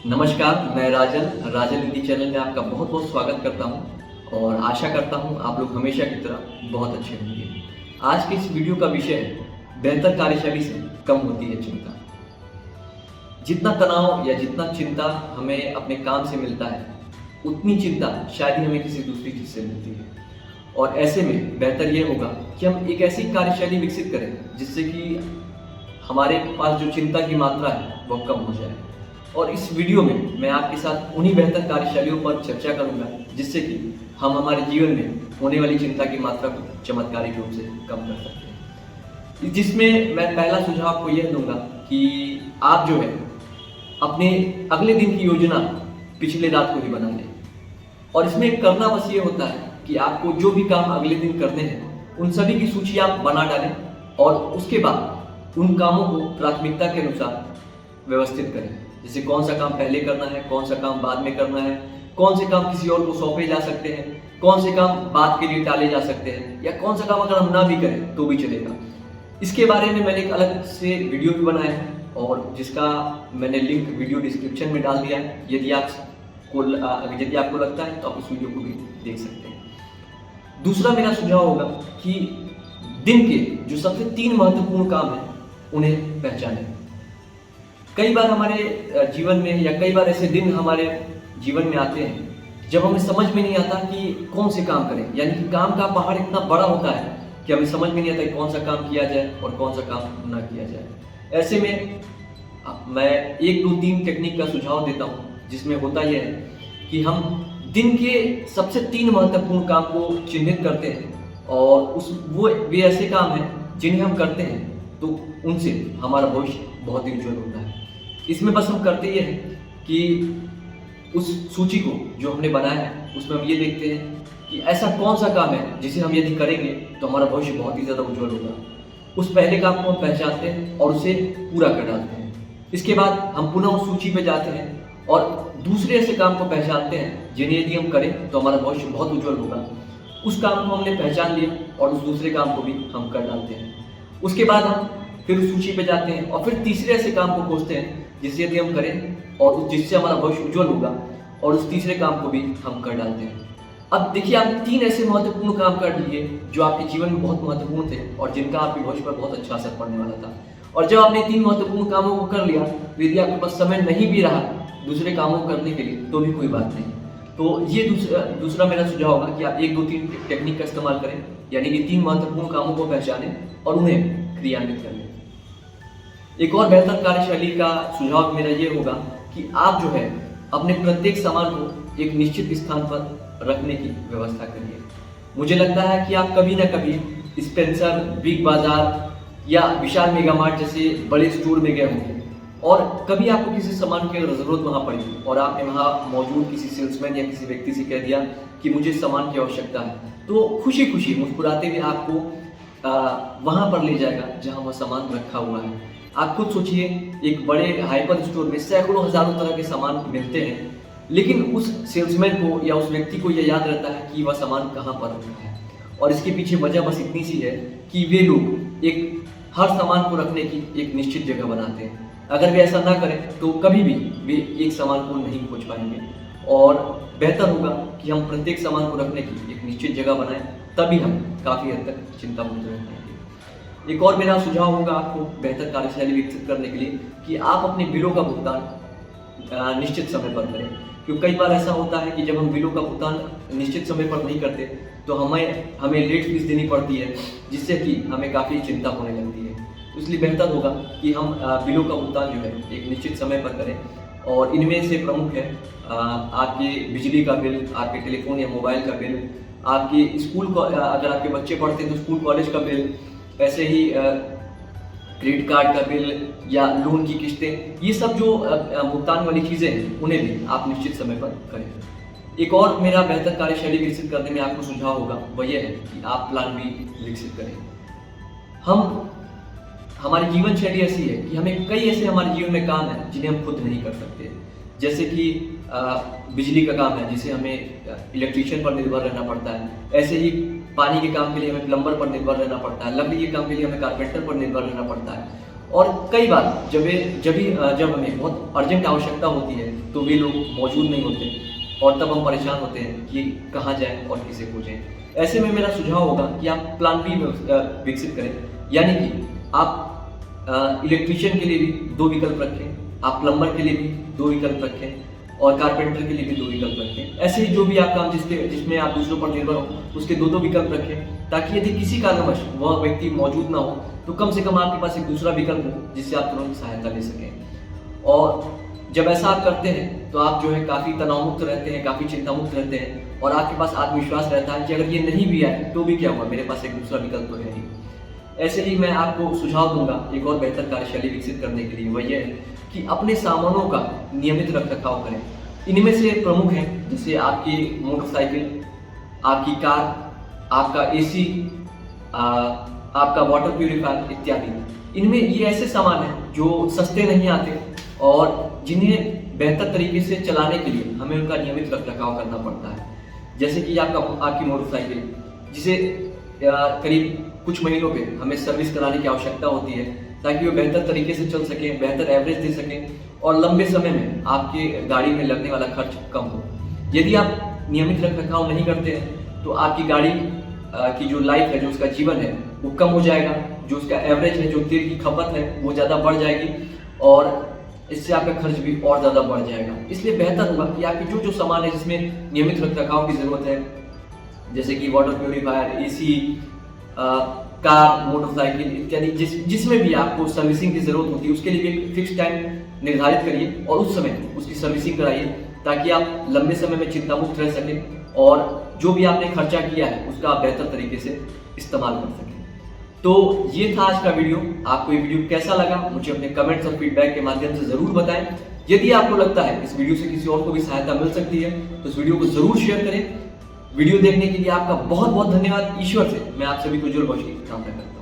नमस्कार, मैं राजन हिंदी चैनल में आपका बहुत बहुत स्वागत करता हूं और आशा करता हूं आप लोग हमेशा की तरह बहुत अच्छे होंगे। आज के इस वीडियो का विषय है बेहतर कार्यशैली से कम होती है चिंता। जितना तनाव या जितना चिंता हमें अपने काम से मिलता है, उतनी चिंता शायद ही हमें किसी दूसरी चीज़ से मिलती है। और ऐसे में बेहतर ये होगा कि हम एक ऐसी कार्यशैली विकसित करें जिससे कि हमारे पास जो चिंता की मात्रा है वह कम हो जाए। और इस वीडियो में मैं आपके साथ उन्हीं बेहतर कार्यशैलियों पर चर्चा करूंगा जिससे कि हम हमारे जीवन में होने वाली चिंता की मात्रा को चमत्कारिक रूप से कम कर सकते हैं। जिसमें मैं पहला सुझाव आपको यह दूंगा कि आप जो है अपने अगले दिन की योजना पिछले रात को ही बना लें। और इसमें करना बस ये होता है कि आपको जो भी काम अगले दिन करने हैं उन सभी की सूची आप बना डालें और उसके बाद उन कामों को प्राथमिकता के अनुसार व्यवस्थित करें। जैसे कौन सा काम पहले करना है, कौन सा काम बाद में करना है, कौन से काम किसी और को सौंपे जा सकते हैं, कौन से काम बाद के लिए टाले जा सकते हैं, या कौन सा काम अगर हम ना भी करें तो भी चलेगा। इसके बारे में मैंने एक अलग से वीडियो भी बनाया है और जिसका मैंने लिंक वीडियो डिस्क्रिप्शन में डाल दिया है। यदि आपको लगता है तो आप उस वीडियो को भी देख सकते हैं। दूसरा मेरा सुझाव होगा कि दिन के जो सबसे 3 महत्वपूर्ण काम हैं उन्हें पहचानें। कई बार हमारे जीवन में या कई बार ऐसे दिन हमारे जीवन में आते हैं जब हमें समझ में नहीं आता कि कौन से काम करें, यानी कि काम का पहाड़ इतना बड़ा होता है कि हमें समझ में नहीं आता कि कौन सा काम किया जाए और कौन सा काम ना किया जाए। ऐसे में मैं 1, 2, 3 टेक्निक का सुझाव देता हूँ जिसमें होता यह है कि हम दिन के सबसे 3 महत्वपूर्ण काम को चिन्हित करते हैं और वो वे ऐसे काम हैं जिन्हें हम करते हैं तो उनसे हमारा भविष्य बहुत ही उज्जवल होता है। इसमें बस हम करते ये हैं कि उस सूची को जो हमने बनाया है उसमें हम ये देखते हैं कि ऐसा कौन सा काम है जिसे हम यदि करेंगे तो हमारा भविष्य बहुत ही ज़्यादा उज्जवल होगा। उस पहले काम को हम पहचानते हैं और उसे पूरा कर डालते हैं। इसके बाद हम पुनः उस सूची पे जाते हैं और दूसरे ऐसे काम को पहचानते हैं जिन्हें यदि हम करें तो हमारा भविष्य बहुत उज्जवल होगा। उस काम को हमने पहचान लिया और उस दूसरे काम को भी हम कर डालते हैं। उसके बाद हम फिर उस सूची पे जाते हैं और फिर तीसरे ऐसे काम को खोजते हैं जिसे यदि हम करें और जिससे हमारा भविष्य उज्जवल होगा और उस तीसरे काम को भी हम कर डालते हैं। अब देखिए, आप 3 ऐसे महत्वपूर्ण काम कर लिए जो आपके जीवन में बहुत महत्वपूर्ण थे और जिनका आपके भविष्य पर बहुत अच्छा असर पड़ने वाला था। और जब आपने 3 महत्वपूर्ण कामों को कर लिया तो यदि आपके पास समय नहीं भी रहा दूसरे कामों को करने के लिए तो भी कोई बात नहीं। तो ये दूसरा मेरा सुझाव होगा कि आप 1, 2, 3 टेक्निक का इस्तेमाल करें, यानी कि 3 महत्वपूर्ण कामों को पहचानें और उन्हें क्रियान्वित करें। एक और बेहतर कार्यशैली का सुझाव मेरा ये होगा कि आप जो है अपने प्रत्येक सामान को एक निश्चित स्थान पर रखने की व्यवस्था करिए। मुझे लगता है कि आप कभी ना कभी स्पेंसर, बिग बाजार या विशाल मेगा मार्ट जैसे बड़े स्टोर में गए होंगे और कभी आपको किसी सामान की अगर ज़रूरत वहाँ पड़ी और आपने वहाँ मौजूद किसी सेल्समैन या किसी व्यक्ति से कह दिया कि मुझे सामान की आवश्यकता है, तो खुशी खुशी मुस्कुराते हुए आपको वहाँ पर ले जाएगा जहाँ वह सामान रखा हुआ है। आप खुद सोचिए, एक बड़े हाइपर स्टोर में सैकड़ों हजारों तरह के सामान मिलते हैं, लेकिन उस सेल्समैन को या उस व्यक्ति को यह याद रहता है कि वह सामान कहाँ पर रखा है। और इसके पीछे वजह बस इतनी सी है कि वे लोग हर सामान को रखने की एक निश्चित जगह बनाते हैं। अगर वे ऐसा ना करें तो कभी भी वे एक सामान को नहीं खोज पाएंगे। और बेहतर होगा कि हम प्रत्येक सामान को रखने की एक निश्चित जगह बनाएं, तभी हम काफ़ी हद तक चिंता मुक्त रह पाएंगे। एक और मेरा सुझाव होगा आपको बेहतर कार्यशैली विकसित करने के लिए कि आप अपने बिलों का भुगतान निश्चित समय पर करें। क्योंकि कई बार ऐसा होता है कि जब हम बिलों का भुगतान निश्चित समय पर नहीं करते तो हमें लेट फीस देनी पड़ती है, जिससे कि हमें काफ़ी चिंता होने लगती है। तो इसलिए बेहतर होगा कि हम बिलों का भुगतान जो है एक निश्चित समय पर करें। और इनमें से प्रमुख है आपके बिजली का बिल, आपके टेलीफोन या मोबाइल का बिल, आपके स्कूल को अगर आपके बच्चे पढ़ते हैं तो स्कूल कॉलेज का बिल, ऐसे ही क्रेडिट कार्ड का बिल या लोन की किस्तें, ये सब जो भुगतान वाली चीज़ें हैं उन्हें भी आप निश्चित समय पर करें। एक और मेरा बेहतर कार्यशैली विकसित करने में आपको सुझाव होगा वह यह है कि आप प्लान भी विकसित करें। हमारी जीवन शैली ऐसी है कि हमें कई ऐसे हमारे जीवन में काम हैं जिन्हें हम खुद नहीं कर सकते। जैसे कि बिजली का काम है जिसे हमें इलेक्ट्रीशियन पर निर्भर रहना पड़ता है, ऐसे ही पानी के काम के लिए हमें प्लम्बर पर निर्भर रहना पड़ता है, लकड़ी के काम के लिए हमें कारपेंटर पर निर्भर रहना पड़ता है। और कई बार जब हमें बहुत अर्जेंट आवश्यकता होती है तो वे लोग मौजूद नहीं होते और तब हम परेशान होते हैं कि कहाँ जाएं और किसे खोजें। ऐसे में मेरा सुझाव होगा कि आप प्लान बी विकसित करें, यानी कि आप इलेक्ट्रीशियन के लिए भी 2 विकल्प रखें, आप प्लम्बर के लिए भी 2 विकल्प रखें और कारपेंटर के लिए भी 2 विकल्प रखें। ऐसे ही जो भी आप काम जिसमें आप दूसरों पर निर्भर हो उसके 2-2 विकल्प रखें, ताकि यदि किसी कारणवश वह व्यक्ति मौजूद ना हो तो कम से कम आपके पास एक दूसरा विकल्प हो जिससे आप तुरंत सहायता ले सकें। और जब ऐसा आप करते हैं तो आप जो है काफ़ी तनाव मुक्त रहते हैं, काफ़ी चिंता मुक्त रहते हैं और आपके पास आत्मविश्वास रहता है कि अगर ये नहीं भी आए तो भी क्या हुआ, मेरे पास एक दूसरा विकल्प तो है ही। ऐसे ही मैं आपको सुझाव दूंगा एक और बेहतर कार्यशैली विकसित करने के लिए, वह यह है कि अपने सामानों का नियमित रखरखाव करें। इनमें से प्रमुख हैं जैसे आपकी मोटरसाइकिल, आपकी कार, आपका एसी, आपका वाटर प्यूरिफायर इत्यादि। इनमें ये ऐसे सामान हैं जो सस्ते नहीं आते और जिन्हें बेहतर तरीके से चलाने के लिए हमें उनका नियमित रखरखाव करना पड़ता है। जैसे कि आपकी मोटरसाइकिल, जिसे करीब कुछ महीनों पे हमें सर्विस कराने की आवश्यकता होती है ताकि वो बेहतर तरीके से चल सके, बेहतर एवरेज दे सके और लंबे समय में आपके गाड़ी में लगने वाला खर्च कम हो। यदि आप नियमित रखरखाव नहीं करते हैं तो आपकी गाड़ी की जो लाइफ है, जो उसका जीवन है वो कम हो जाएगा, जो उसका एवरेज है, जो तेल की खपत है वो ज़्यादा बढ़ जाएगी और इससे आपका खर्च भी और ज़्यादा बढ़ जाएगा। इसलिए बेहतर होगा कि आपकी जो सामान है जिसमें नियमित रखरखाव की ज़रूरत है, जैसे कि water purifier, AC, car, motorcycle इत्यादि, जिसमें भी आपको सर्विसिंग की ज़रूरत होती है उसके लिए एक फिक्स टाइम निर्धारित करिए और उस समय उसकी सर्विसिंग कराइए ताकि आप लंबे समय में चिंता मुक्त रह सकें और जो भी आपने खर्चा किया है उसका आप बेहतर तरीके से इस्तेमाल कर सकें। तो ये था आज का वीडियो। आपको ये वीडियो कैसा लगा मुझे अपने कमेंट्स और फीडबैक के माध्यम से ज़रूर बताएं। यदि आपको लगता है इस वीडियो से किसी और को भी सहायता मिल सकती है तो इस वीडियो को ज़रूर शेयर करें। वीडियो देखने के लिए आपका बहुत बहुत धन्यवाद। ईश्वर से मैं आप सभी को जुड़ बख्श की कामना करता हूँ।